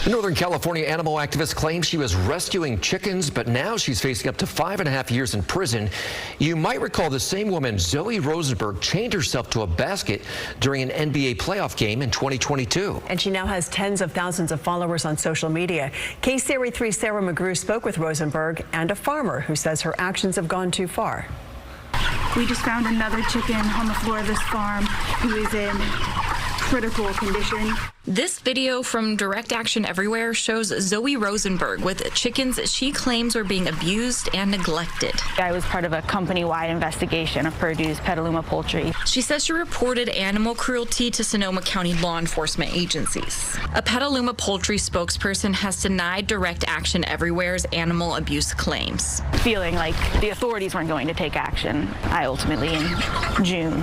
The Northern California animal activist claims she was rescuing chickens, but now she's facing up to 5.5 years in prison. You might recall the same woman, Zoe Rosenberg, chained herself to a basket during an NBA playoff game in 2022. And she now has tens of thousands of followers on social media. KCRA 3's Sarah McGrew spoke with Rosenberg and a farmer who says her actions have gone too far. We just found another chicken on the floor of this farm who is in critical condition. This video from Direct Action Everywhere shows Zoe Rosenberg with chickens she claims were being abused and neglected. I was part of a company-wide investigation of Purdue's Petaluma Poultry. She says she reported animal cruelty to Sonoma County law enforcement agencies. A Petaluma Poultry spokesperson has denied Direct Action Everywhere's animal abuse claims. Feeling like the authorities weren't going to take action, I ultimately, in June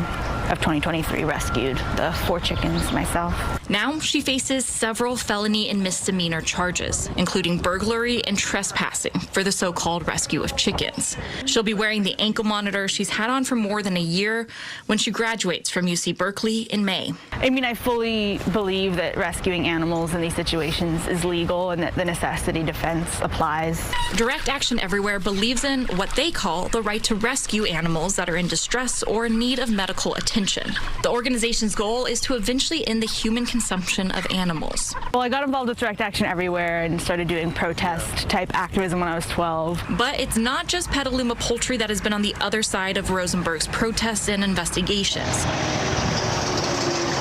of 2023, rescued the 4 chickens myself. Now she faces several felony and misdemeanor charges, including burglary and trespassing for the so-called rescue of chickens. She'll be wearing the ankle monitor she's had on for more than a year when she graduates from UC Berkeley in May. I mean, I fully believe that rescuing animals in these situations is legal and that the necessity defense applies. Direct Action Everywhere believes in what they call the right to rescue animals that are in distress or in need of medical attention. The organization's goal is to eventually end the human consumption of animals. Well, I got involved with Direct Action Everywhere and started doing protest-type activism when I was 12. But it's not just Petaluma Poultry that has been on the other side of Rosenberg's protests and investigations.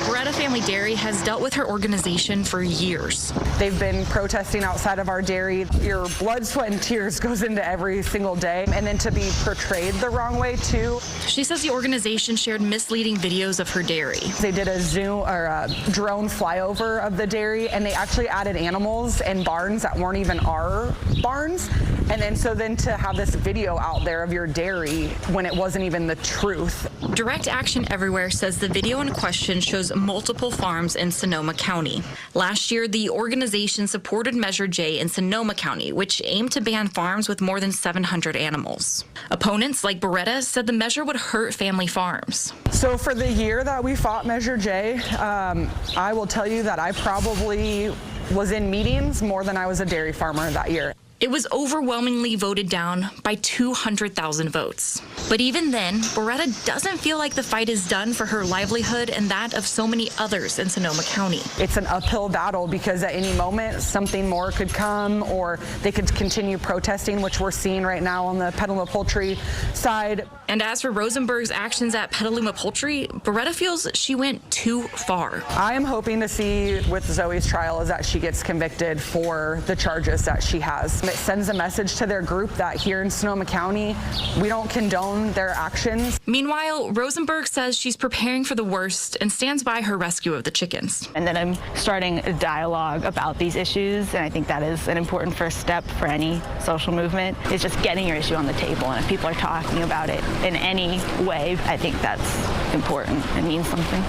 Beretta Family Dairy has dealt with her organization for years. They've been protesting outside of our dairy. Your blood, sweat, and tears goes into every single day, and then to be portrayed the wrong way, too. She says the organization shared misleading videos of her dairy. They did a Zoom or a drone flyover of the dairy, and they actually added animals and barns that weren't even our barns. And then to have this video out there of your dairy when it wasn't even the truth. Direct Action Everywhere says the video in question shows multiple farms in Sonoma County. Last year, the organization supported Measure J in Sonoma County, which aimed to ban farms with more than 700 animals. Opponents like Beretta said the measure would hurt family farms. So for the year that we fought Measure J, I will tell you that I probably was in meetings more than I was a dairy farmer that year. It was overwhelmingly voted down by 200,000 votes. But even then, Beretta doesn't feel like the fight is done for her livelihood and that of so many others in Sonoma County. It's an uphill battle because at any moment something more could come or they could continue protesting, which we're seeing right now on the Petaluma Poultry side. And as for Rosenberg's actions at Petaluma Poultry, Beretta feels she went too far. I am hoping to see with Zoe's trial is that she gets convicted for the charges that she has. It sends a message to their group that here in Sonoma County, we don't condone their actions. Meanwhile, Rosenberg says she's preparing for the worst and stands by her rescue of the chickens. And then I'm starting a dialogue about these issues, and I think that is an important first step for any social movement, is just getting your issue on the table. And if people are talking about it in any way, I think that's important and means something.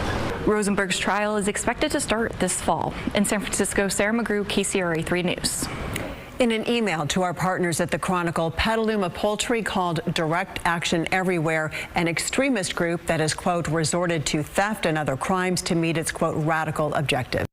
Rosenberg's trial is expected to start this fall. In San Francisco, Sarah McGrew, KCRA 3 News. In an email to our partners at the Chronicle, Petaluma Poultry called Direct Action Everywhere an extremist group that has, quote, resorted to theft and other crimes to meet its, quote, radical objective.